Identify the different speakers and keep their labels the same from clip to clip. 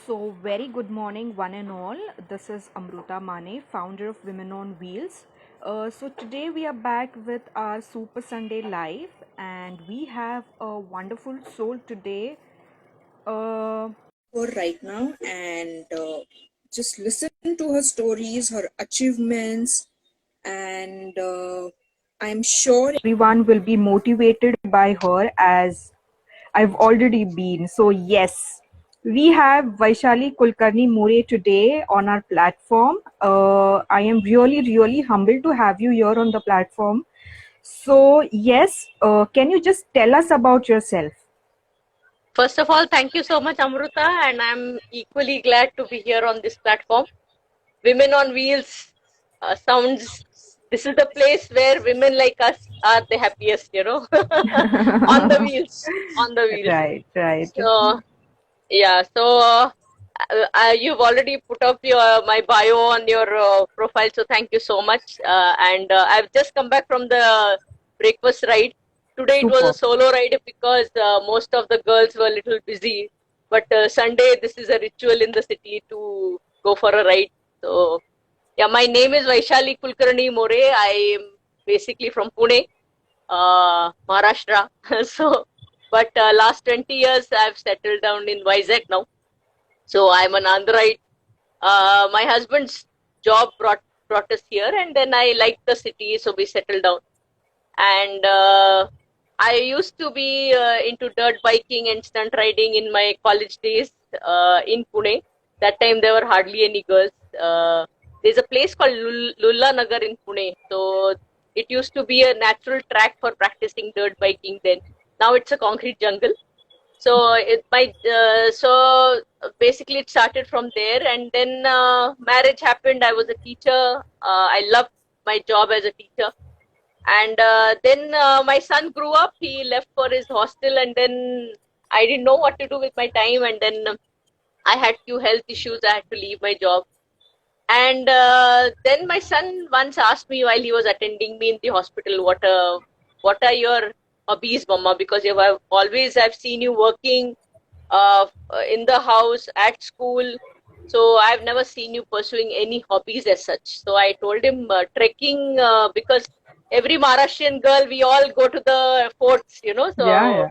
Speaker 1: So, very good morning, one and all. This is Amruta Mane, founder of Women on Wheels. So, today we are back with our Super Sunday Live, and we have a wonderful soul today.
Speaker 2: Her right now and just listen to her stories, her achievements, and I'm sure
Speaker 1: Everyone will be motivated by her as I've already been. So, yes, we have Vaishali Kulkarni More today on our platform. I am really, really humbled to have you here on the platform. So, yes, can you just tell us about yourself?
Speaker 3: First of all, thank you so much, Amruta, and I'm equally glad to be here on this platform. Women on Wheels sounds. This is the place where women like us are the happiest, on the wheels, on the wheels.
Speaker 1: Right, right.
Speaker 3: So yeah, so you've already put up my bio on your profile, so thank you so much. And I've just come back from the breakfast ride. Today it was
Speaker 1: Super.
Speaker 3: a solo ride because most of the girls were a little busy. But Sunday, this is a ritual in the city to go for a ride. So yeah, my name is Vaishali Kulkarni More. I am basically from Pune, Maharashtra. So, but last 20 years I've settled down in Vizag now. So I'm an Andhraite. My husband's job brought us here, and then I liked the city, so we settled down. And I used to be into dirt biking and stunt riding in my college days in Pune. That time there were hardly any girls. There's a place called Lulla Nagar in Pune. So it used to be a natural track for practicing dirt biking then. Now it's a concrete jungle. So basically it started from there, and then marriage happened. I was a teacher. I loved my job as a teacher, and then my son grew up. He left for his hostel, and then I didn't know what to do with my time, and then I had few health issues. I had to leave my job, and then my son once asked me while he was attending me in the hospital, what are your hobbies, Mama? Because I've seen you working in the house, at school. So I've never seen you pursuing any hobbies as such. So I told him trekking because every Maharashtrian girl, we all go to the forts,
Speaker 1: Yeah,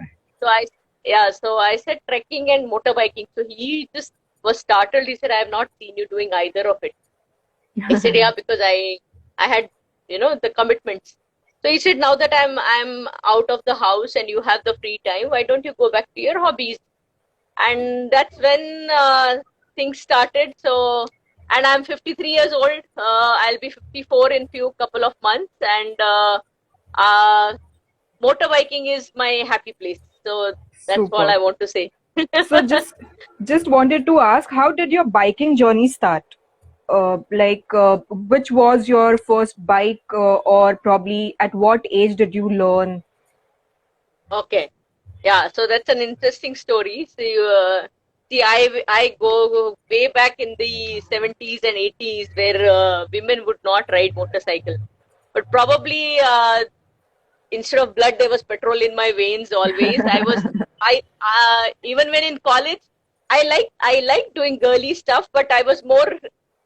Speaker 3: So I said trekking and motorbiking. So he just was startled. He said, I have not seen you doing either of it. I said,
Speaker 1: yeah.
Speaker 3: yeah, because I had, the commitments. So he said, now that I'm out of the house and you have the free time, why don't you go back to your hobbies? And that's when things started. So, and I'm 53 years old. I'll be 54 in few couple of months, and motorbiking is my happy place. So that's all
Speaker 1: Super.
Speaker 3: I want to say.
Speaker 1: So, just wanted to ask, how did your biking journey start? Which was your first bike, or probably at what age did you learn?
Speaker 3: Okay, yeah. So that's an interesting story. So I go way back in the 70s and 80s where women would not ride motorcycle, but probably instead of blood there was petrol in my veins always. I Even when in college I like doing girly stuff, but I was more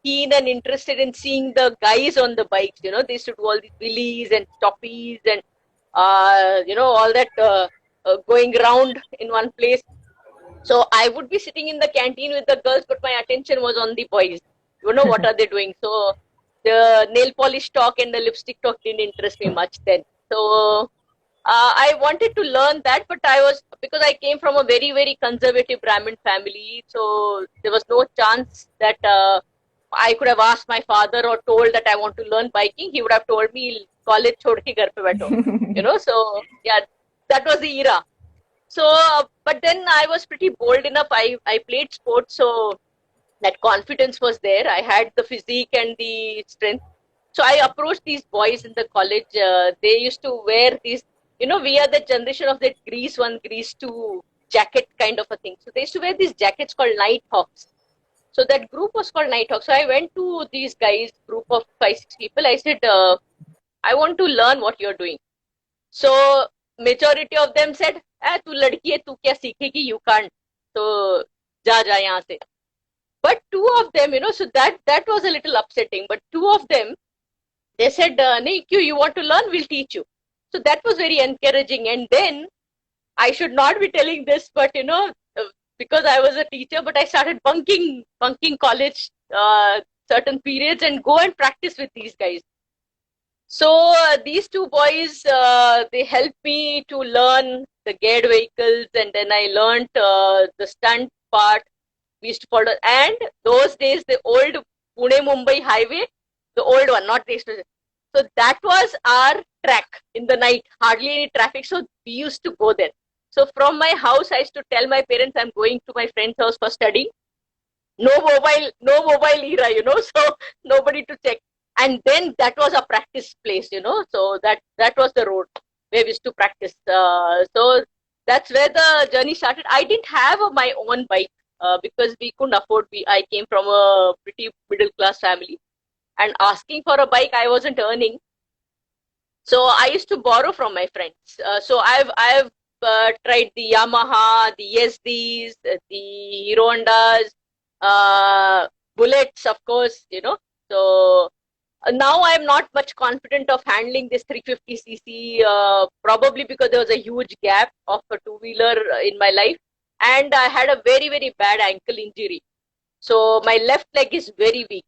Speaker 3: keen and interested in seeing the guys on the bikes. They used to do all these wheelies and stoppies and all that going around in one place. So I would be sitting in the canteen with the girls, but my attention was on the boys. What are they doing? So the nail polish talk and the lipstick talk didn't interest me much then. So I wanted to learn that, but because I came from a very, very conservative Brahmin family, so there was no chance that I could have asked my father or told that I want to learn biking. He would have told me, college chhod ke ghar pe baitho. So yeah, that was the era. So, but then I was pretty bold enough. I played sports, so that confidence was there. I had the physique and the strength. So I approached these boys in the college. They used to wear these, we are the generation of that grease one, grease two jacket kind of a thing. So they used to wear these jackets called Night Hawks. So that group was called Night Hawks. So I went to these guys, group of 5, 6 people. I said, I want to learn what you're doing. So majority of them said, तू लड़की है, तू क्या सीखेगी, you can't. So जा यहाँ से. But two of them, so that was a little upsetting. But two of them, they said, "Naik, you want to learn? We'll teach you." So that was very encouraging. And then I should not be telling this, but because I was a teacher, but I started bunking college certain periods and go and practice with these guys. So these two boys, they helped me to learn the geared vehicles, and then I learned the stunt part. We used to follow, and those days the old Pune-Mumbai highway, the old one, not the express. So that was our track in the night, hardly any traffic. So we used to go there. So from my house, I used to tell my parents I'm going to my friend's house for studying. No mobile era, so nobody to check. And then that was a practice place, so that was the road where we used to practice. So that's where the journey started. I didn't have my own bike because we couldn't afford. I came from a pretty middle class family, and asking for a bike, I wasn't earning. So I used to borrow from my friends. So I've tried the Yamaha, the YSDs, the Hero Hondas, Bullets, of course, So now I'm not much confident of handling this 350cc, probably because there was a huge gap of a two-wheeler in my life. And I had a very, very bad ankle injury. So my left leg is very weak.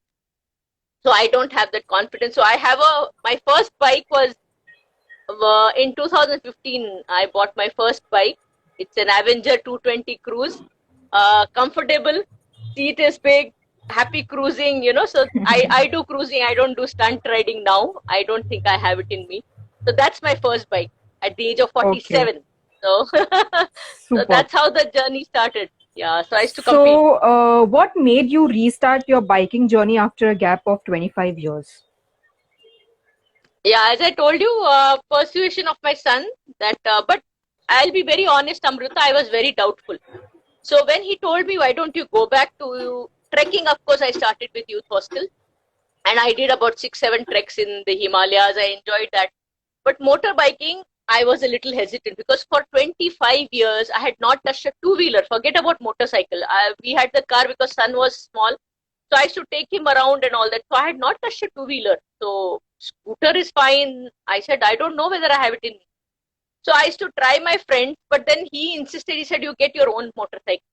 Speaker 3: So I don't have that confidence. So my first bike was in 2015. I bought my first bike. It's an Avenger 220 Cruise. Comfortable, seat is big, happy cruising, So I do cruising. I don't do stunt riding now. I don't think I have it in me. So that's my first bike at the age of 47. Okay. So that's how the journey started. Yeah, so I used to compete.
Speaker 1: So what made you restart your biking journey after a gap of 25 years?
Speaker 3: Yeah, as I told you, persuasion of my son. But I'll be very honest, Amrita, I was very doubtful. So when he told me, why don't you go back to trekking? Of course, I started with youth hostel, and I did about 6-7 treks in the Himalayas. I enjoyed that. But motorbiking, I was a little hesitant because for 25 years, I had not touched a two-wheeler. Forget about motorcycle. We had the car because son was small. So I used to take him around and all that. So I had not touched a two-wheeler. So scooter is fine. I said, I don't know whether I have it in me. So I used to try my friends, but then he insisted. He said, you get your own motorcycle.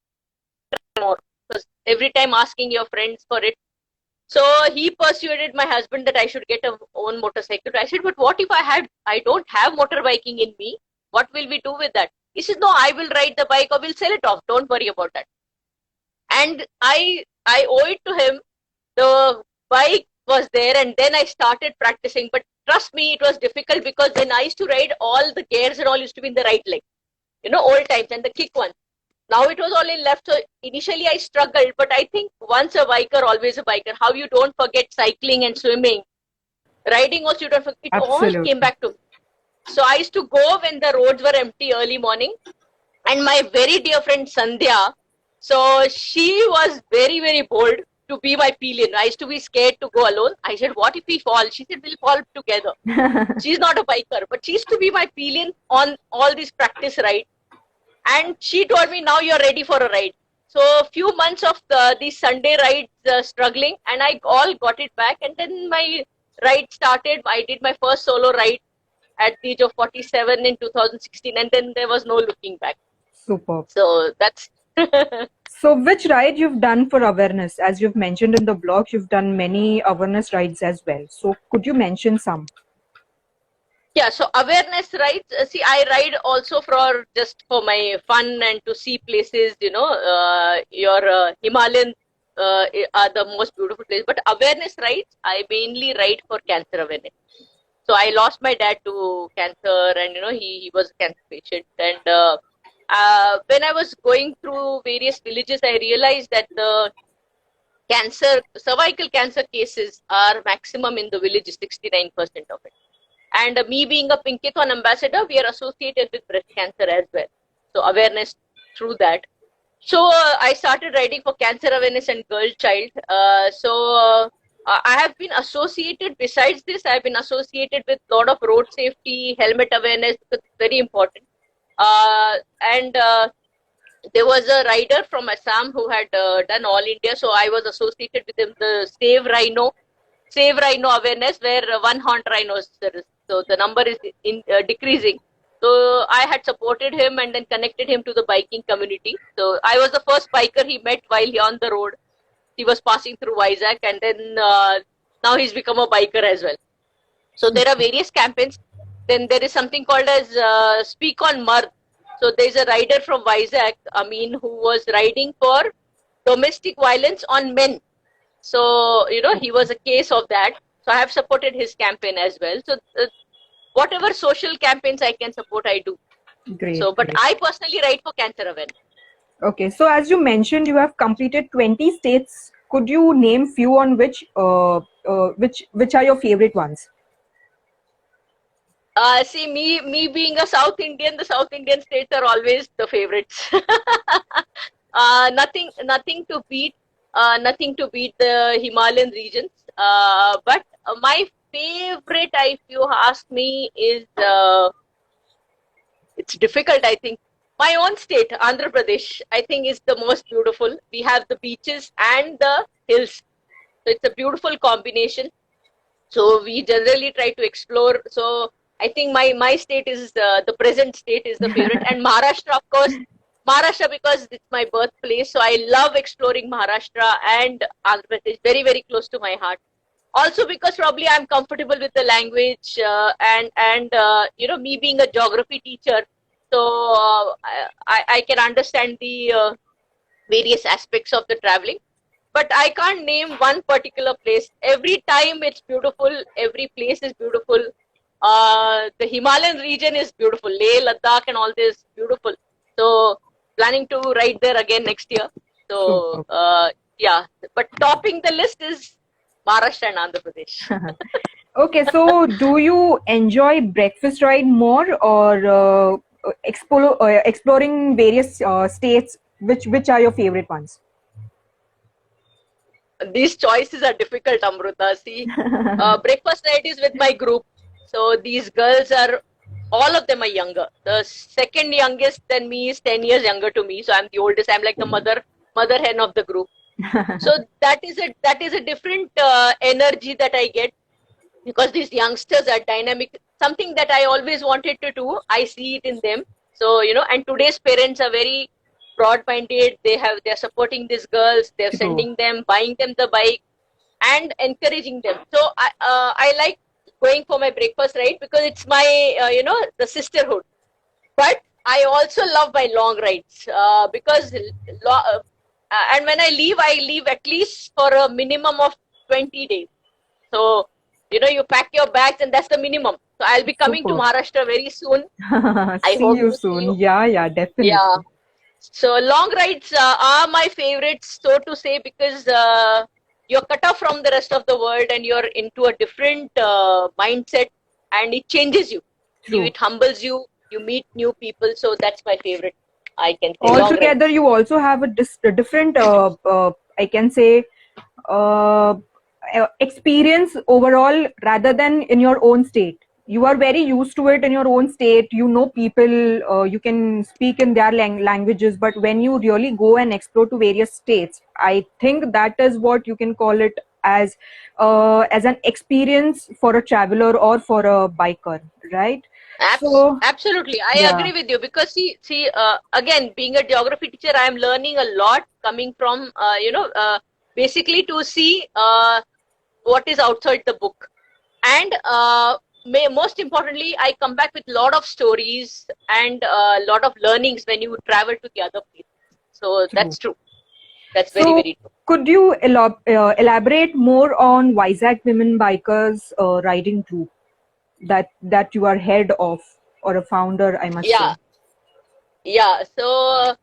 Speaker 3: Because every time asking your friends for it. So he persuaded my husband that I should get a own motorcycle. I said, but what if I don't have motorbiking in me? What will we do with that? He says, no, I will ride the bike or we'll sell it off. Don't worry about that. And I owe it to him. The bike was there, and then I started practicing. But trust me, it was difficult because then I used to ride, all the gears and all used to be in the right leg. Old times, and the kick one. Now it was all in left. So initially I struggled, but I think once a biker, always a biker. How you don't forget cycling and swimming. Riding also you don't forget. It
Speaker 1: Absolutely.
Speaker 3: all came back to me. So I used to go when the roads were empty early morning. And my very dear friend Sandhya, so she was very, very bold to be my pillion. I used to be scared to go alone. I said, what if we fall? She said, we'll fall together. She's not a biker, but she used to be my pillion on all these practice rides. And she told me, now you're ready for a ride. So a few months of these Sunday rides struggling, and I all got it back. And then my ride started. I did my first solo ride at the age of 47 in 2016. And then there was no looking back.
Speaker 1: Super.
Speaker 3: So that's...
Speaker 1: So which ride you've done for awareness? As you've mentioned in the blog, you've done many awareness rides as well. So could you mention some?
Speaker 3: Yeah, so awareness rides. See, I ride also just for my fun and to see places. Your Himalayan are the most beautiful places. But awareness rides, I mainly ride for cancer awareness. So I lost my dad to cancer, and he was a cancer patient. And when I was going through various villages, I realized that the cervical cancer cases are maximum in the village, 69% of it. And me being a Pinkathon ambassador, we are associated with breast cancer as well. So awareness through that. So I started riding for cancer awareness and girl child. I have been associated, besides this, I have been associated with a lot of road safety, helmet awareness, because it's very important. there was a rider from Assam who had done All India, so I was associated with him. The Save Rhino awareness, where one horned rhinos there is. So the number is decreasing. So I had supported him and then connected him to the biking community. So I was the first biker he met while he on the road. He was passing through Vizag, and then now he's become a biker as well. So there are various campaigns. Then there is something called as Speak on Mard. So there's a rider from Vizag, Amin, who was riding for domestic violence on men. So, he was a case of that. So I have supported his campaign as well. So whatever social campaigns I can support, I do.
Speaker 1: Great.
Speaker 3: So, but
Speaker 1: great.
Speaker 3: I personally ride for cancer awareness.
Speaker 1: Okay, so as you mentioned, you have completed 20 states. Could you name few on which are your favorite ones?
Speaker 3: See, me being a South Indian, the South Indian states are always the favorites. Nothing to beat the Himalayan regions. But my favorite, if you ask me, is it's difficult. I think my own state, Andhra Pradesh, I think is the most beautiful. We have the beaches and the hills, so it's a beautiful combination. So we generally try to explore. So I think my state is the present state is the favorite, and Maharashtra, of course. Maharashtra, because it's my birthplace, so I love exploring Maharashtra and Andhra Pradesh, very, very close to my heart. Also because probably I'm comfortable with the language and me being a geography teacher, so I can understand the various aspects of the traveling. But I can't name one particular place. Every time it's beautiful. Every place is beautiful. The Himalayan region is beautiful. Leh, Ladakh and all this beautiful. So planning to ride there again next year. So yeah, but topping the list is Maharashtra and Andhra Pradesh.
Speaker 1: Okay, so do you enjoy breakfast ride more or exploring various states? Which are your favorite ones?
Speaker 3: These choices are difficult, Amruta. See, breakfast ride is with my group. So these girls are, all of them are younger. The second youngest than me is 10 years younger to me. So I'm the oldest. I'm like the mother hen of the group. So that is a different energy that I get, because these youngsters are dynamic. Something that I always wanted to do, I see it in them. So, and today's parents are very broad-minded. They're supporting these girls. They're sending them, buying them the bike, and encouraging them. So I like going for my breakfast ride because it's my, the sisterhood. But I also love my long rides because, and when I leave at least for a minimum of 20 days. So, you pack your bags and that's the minimum. So I'll be coming to Maharashtra very soon. I hope
Speaker 1: you soon.
Speaker 3: See you.
Speaker 1: Yeah, definitely.
Speaker 3: Yeah. So long rides are my favorites, so to say, because you're cut off from the rest of the world and you're into a different mindset, and it changes you.
Speaker 1: True.
Speaker 3: It humbles you. You meet new people. So that's my favorite. I can say.
Speaker 1: Altogether, you also have a different, I can say, experience overall rather than in your own state. You are very used to it in your own state. You know people, you can speak in their languages. But when you really go and explore to various states, I think that is what you can call it as an experience for a traveler or for a biker, right?
Speaker 3: Absolutely, I agree with you, because see, again, being a geography teacher, I am learning a lot coming from, basically to see what is outside the book, and most importantly, I come back with a lot of stories and a lot of learnings when you travel to the other places. So that's true. That's very, very true.
Speaker 1: Could you elaborate more on Vizag Women Bikers riding group that you are head of, or a founder, I must say?
Speaker 3: Yeah. So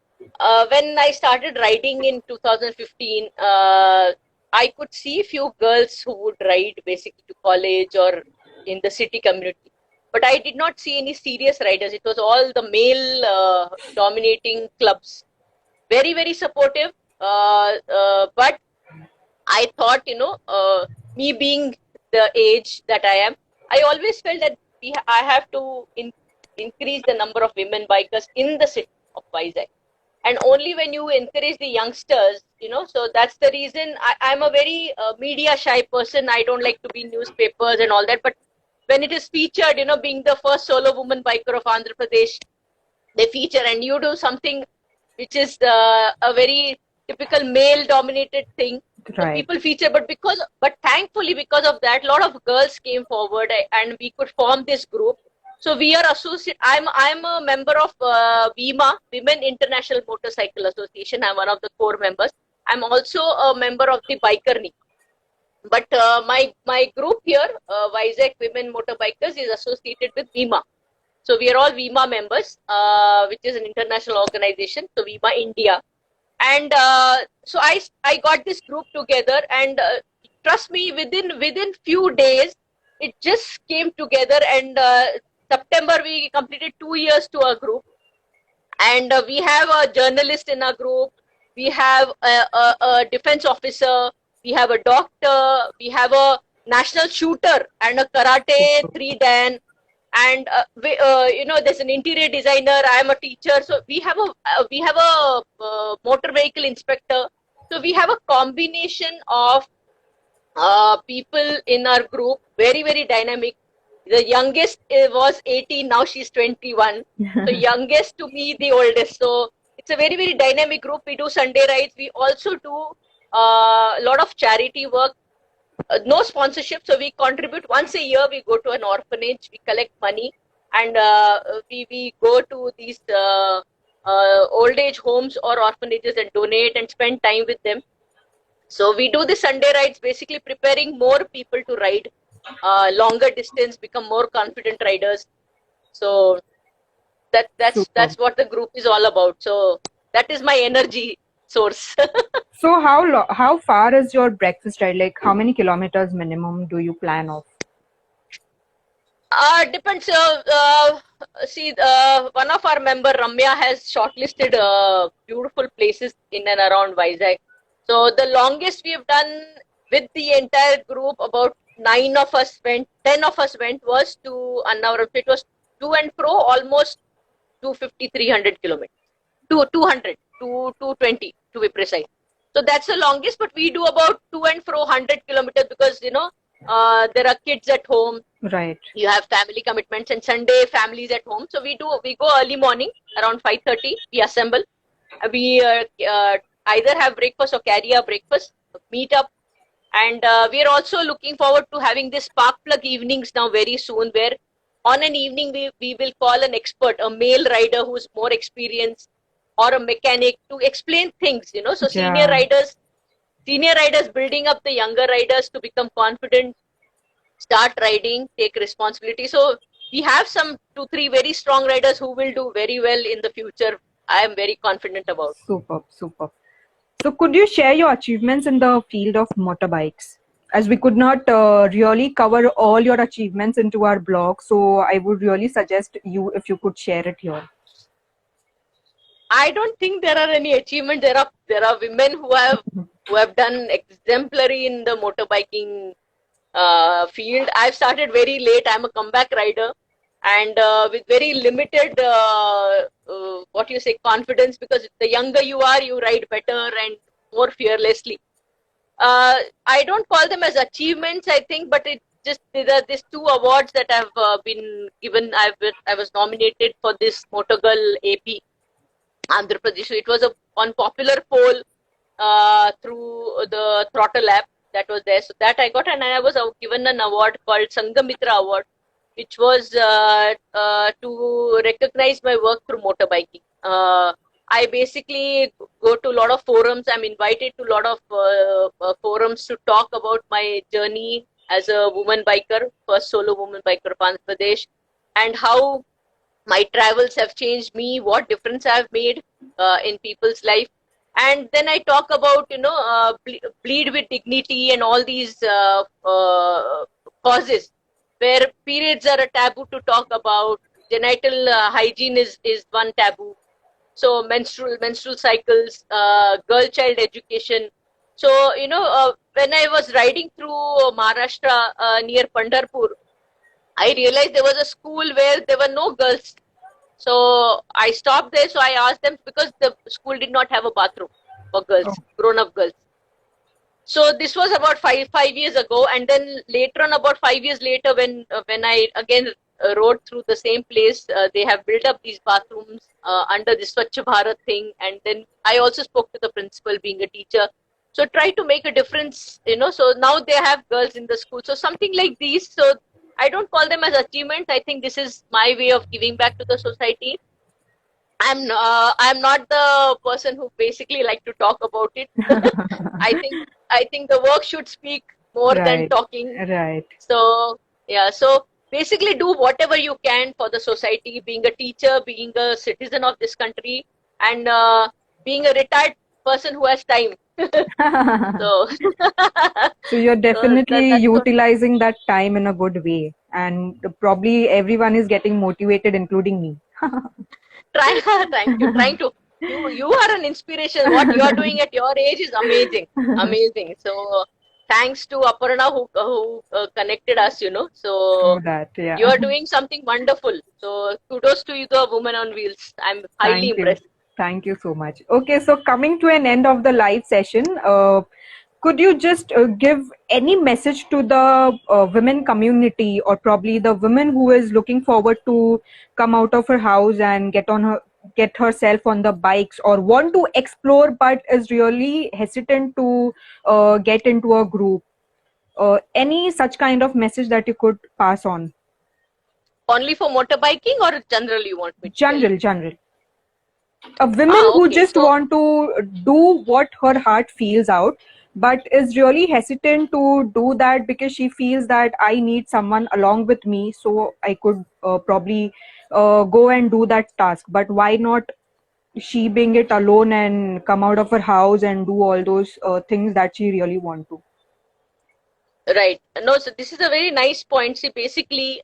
Speaker 3: when I started riding in 2015, I could see few girls who would ride basically to college or in the city community, but I did not see any serious riders. It was all the male dominating clubs. Very, very supportive. But I thought, me being the age that I am, I always felt that I have to increase the number of women bikers in the city of Vizag. and only when you encourage the youngsters, so that's the reason I'm a very media shy person. I don't like to be in newspapers and all that, but when it is featured, being the first solo woman biker of Andhra Pradesh, they feature, and you do something which is a very typical male dominated thing. So
Speaker 1: Right.
Speaker 3: people feature, but thankfully because of that, a lot of girls came forward, and we could form this group. So we are associate. I'm a member of WIMA, Women International Motorcycle Association. I'm one of the core members. I'm also a member of the Bikerni. But my group here, Vizag Women Motorbikers, is associated with WIMA. So we are all WIMA members, which is an international organization. So WIMA India. And so I got this group together, and trust me, within few days, it just came together. And September we completed 2 years to our group, and we have a journalist in our group. We have a defense officer. We have a doctor. We have a national shooter and a karate 3 dan. And there's an interior designer. I am a teacher. So we have a motor vehicle inspector. So we have a combination of people in our group, very, very dynamic. The youngest was 18, now she's 21. So youngest to me, the oldest. So it's a very, very dynamic group. We do Sunday rides. We also do a lot of charity work. No sponsorship. So we contribute once a year. We go to an orphanage. We collect money, and we go to these old age homes or orphanages and donate and spend time with them. So we do the Sunday rides, basically preparing more people to ride longer distance, become more confident riders. So that's what the group is all about. So that is my energy source.
Speaker 1: So how far is your breakfast ride? Like how many kilometers minimum do you plan of?
Speaker 3: Depends. See, one of our member, Ramya, has shortlisted beautiful places in and around Vizag. So the longest we have done with the entire group, about 10 of us went, was to Annavaram. It was to and fro almost 250, 300 kilometers. 200, 220 to be precise. So that's the longest, but we do about to and fro 100 kilometers because, there are kids at home.
Speaker 1: Right.
Speaker 3: You have family commitments, and Sunday families at home. So we go early morning around 5:30. We assemble. We either have breakfast or carry our breakfast, meet up. And we are also looking forward to having this spark plug evenings now very soon, where on an evening we will call an expert, a male rider who's more experienced, or a mechanic, to explain things, So senior riders building up the younger riders to become confident, start riding, take responsibility. So we have some 2-3 very strong riders who will do very well in the future. I am very confident about.
Speaker 1: Superb. So could you share your achievements in the field of motorbikes? As we could not really cover all your achievements into our blog, so I would really suggest you if you could share it here.
Speaker 3: I don't think there are any achievements. There are women who have done exemplary in the motorbiking field. I've started very late. I'm a comeback rider, and with very limited confidence, because the younger you are, you ride better and more fearlessly. I don't call them as achievements, I think, but there are these 2 awards that have been given. I was nominated for this Motogirl AP Andhra Pradesh. So it was on popular poll through the Throttle app that was there. So that I got, and I was given an award called Sangamitra Award, which was to recognize my work through motorbiking. I basically go to a lot of forums. I'm invited to a lot of forums to talk about my journey as a woman biker, first solo woman biker of Andhra Pradesh, and how my travels have changed me, what difference I've made in people's life. And then I talk about, bleed with dignity and all these causes where periods are a taboo to talk about. Genital hygiene is one taboo. So menstrual cycles, girl-child education. So, when I was riding through Maharashtra near Pandharpur, I realized there was a school where there were no girls So I stopped there. So I asked them, because the school did not have a bathroom for girls, grown-up girls. So this was about five years ago, and then later on, about 5 years later, when I again rode through the same place, they have built up these bathrooms under the Swachh Bharat thing, and then I also spoke to the principal, being a teacher. So try to make a difference, you know. So now they have girls in the school. So something like these. So I don't call them as achievements. I think this is my way of giving back to the society. I'm not the person who basically like to talk about it. I think the work should speak more than
Speaker 1: Right,
Speaker 3: talking.
Speaker 1: right.
Speaker 3: So yeah, so basically do whatever you can for the society, being a teacher, being a citizen of this country, and being a retired person who has time. So,
Speaker 1: So you're definitely
Speaker 3: that's what.
Speaker 1: utilizing that time in a good way, and probably everyone is getting motivated, including me.
Speaker 3: Thank you. Trying to. You are an inspiration. What you are doing at your age is amazing. Amazing. So thanks to Aparna who connected us, you know.
Speaker 1: True
Speaker 3: So
Speaker 1: that,
Speaker 3: you
Speaker 1: yeah.
Speaker 3: are doing something wonderful. So kudos to you, the woman on wheels. I'm highly
Speaker 1: Thank you.
Speaker 3: impressed.
Speaker 1: Thank you so much. Okay, so coming to an end of the live session, could you just give any message to the women community, or probably the woman who is looking forward to come out of her house and get herself on the bikes, or want to explore but is really hesitant to get into a group? Any such kind of message that you could pass on?
Speaker 3: Only for motorbiking, or generally you want me to tell?
Speaker 1: General. A woman who
Speaker 3: Okay.
Speaker 1: just
Speaker 3: So
Speaker 1: want to do what her heart feels out, but is really hesitant to do that because she feels that I need someone along with me, so I could probably go and do that task. But why not she being it alone and come out of her house and do all those things that she really want to?
Speaker 3: right. No, so this is a very nice point. See, basically,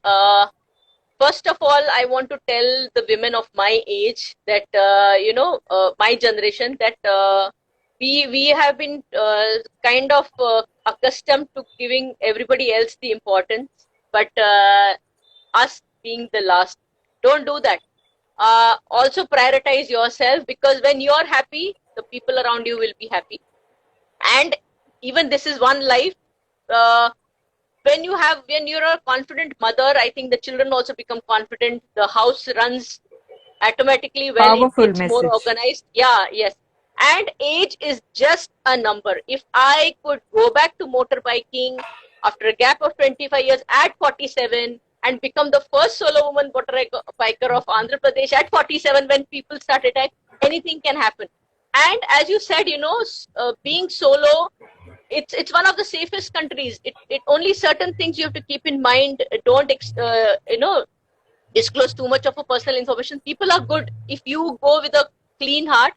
Speaker 3: first of all, I want to tell the women of my age that my generation, that we have been kind of accustomed to giving everybody else the importance, but us being the last. Don't do that. Also prioritize yourself, because when you're happy, the people around you will be happy. And even this is one life. Uh, when you're a confident mother, I think the children also become confident. The house runs automatically well.
Speaker 1: Powerful
Speaker 3: It's more
Speaker 1: message.
Speaker 3: organized. Yeah, yes. And age is just a number. If I could go back to motorbiking after a gap of 25 years at 47 and become the first solo woman motorbiker of Andhra Pradesh at 47, when people start attack, anything can happen. And as you said, being solo, it's one of the safest countries. It only certain things you have to keep in mind. Don't disclose too much of a personal information. People are good if you go with a clean heart.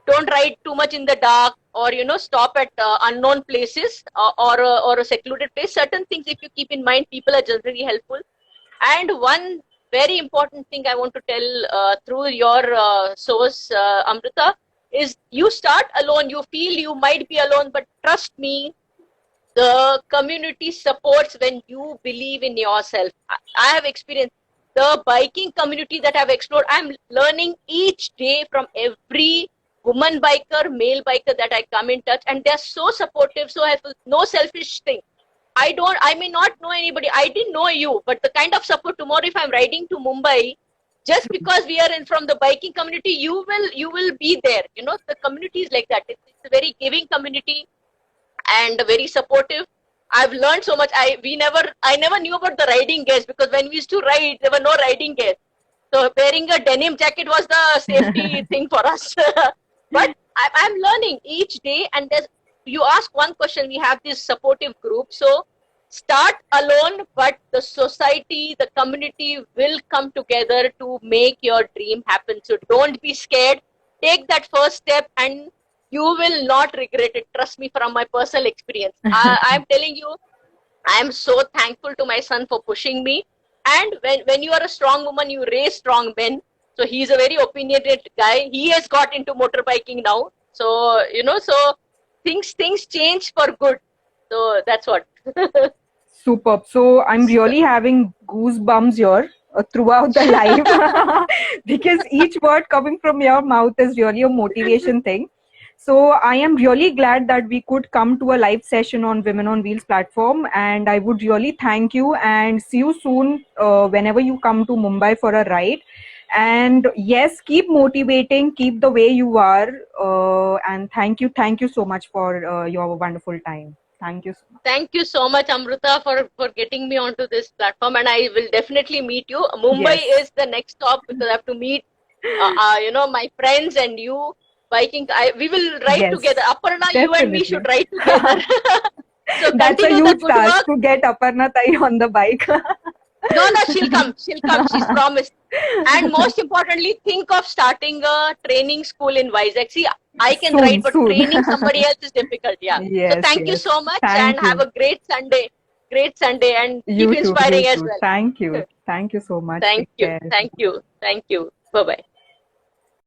Speaker 3: Don't ride too much in the dark, or stop at unknown places, or a secluded place. Certain things, if you keep in mind, people are generally helpful. And one very important thing I want to tell through your source, Amrita, is you start alone. You feel you might be alone, but trust me, the community supports when you believe in yourself. I have experienced the biking community that I've explored. I'm learning each day from every woman biker, male biker that I come in touch, and they're so supportive. So I have no selfish thing. I may not know anybody. I didn't know you, but the kind of support tomorrow, if I'm riding to Mumbai, just because we are in from the biking community, you will be there. The community is like that. It's a very giving community and very supportive. I've learned so much. I never knew about the riding gears, because when we used to ride, there were no riding gears. So wearing a denim jacket was the safety thing for us. But I'm learning each day, and you ask one question, we have this supportive group. So start alone, but the society, the community will come together to make your dream happen. So don't be scared. Take that first step, and you will not regret it. Trust me, from my personal experience. I'm telling you, I'm so thankful to my son for pushing me. And when you are a strong woman, you raise strong men. So he's a very opinionated guy. He has got into motorbiking now. So, so things change for good. So that's what.
Speaker 1: Superb. So I'm really having goosebumps here. throughout the live because each word coming from your mouth is really a motivation thing. So I am really glad that we could come to a live session on Women on Wheels platform, and I would really thank you and see you soon whenever you come to Mumbai for a ride. And yes, keep motivating, keep the way you are, and thank you so much for your wonderful time. Thank you so much.
Speaker 3: Thank you so much, Amruta, for getting me onto this platform, and I will definitely meet you. Mumbai
Speaker 1: Yes.
Speaker 3: is the next stop because I have to meet, my friends and you. Biking, we will ride
Speaker 1: Yes,
Speaker 3: together. Aparna, you and me
Speaker 1: definitely.
Speaker 3: should ride together. So
Speaker 1: That's a
Speaker 3: continue the
Speaker 1: huge
Speaker 3: good
Speaker 1: task
Speaker 3: work.
Speaker 1: to get Aparna Tai on the bike.
Speaker 3: No, no, she'll come. She'll come. She's promised. And most importantly, think of starting a training school in Vizag. See, I can
Speaker 1: Soon,
Speaker 3: ride, but
Speaker 1: soon.
Speaker 3: training somebody else is difficult. Yeah. So
Speaker 1: Yes,
Speaker 3: thank you
Speaker 1: yes.
Speaker 3: so much and
Speaker 1: Thank
Speaker 3: have
Speaker 1: you.
Speaker 3: a great Sunday. Great Sunday and keep
Speaker 1: You too, you
Speaker 3: inspiring as
Speaker 1: too.
Speaker 3: well.
Speaker 1: Thank you. Thank you so much.
Speaker 3: Thank
Speaker 1: Take
Speaker 3: you.
Speaker 1: care.
Speaker 3: Thank you. Thank you. Bye bye.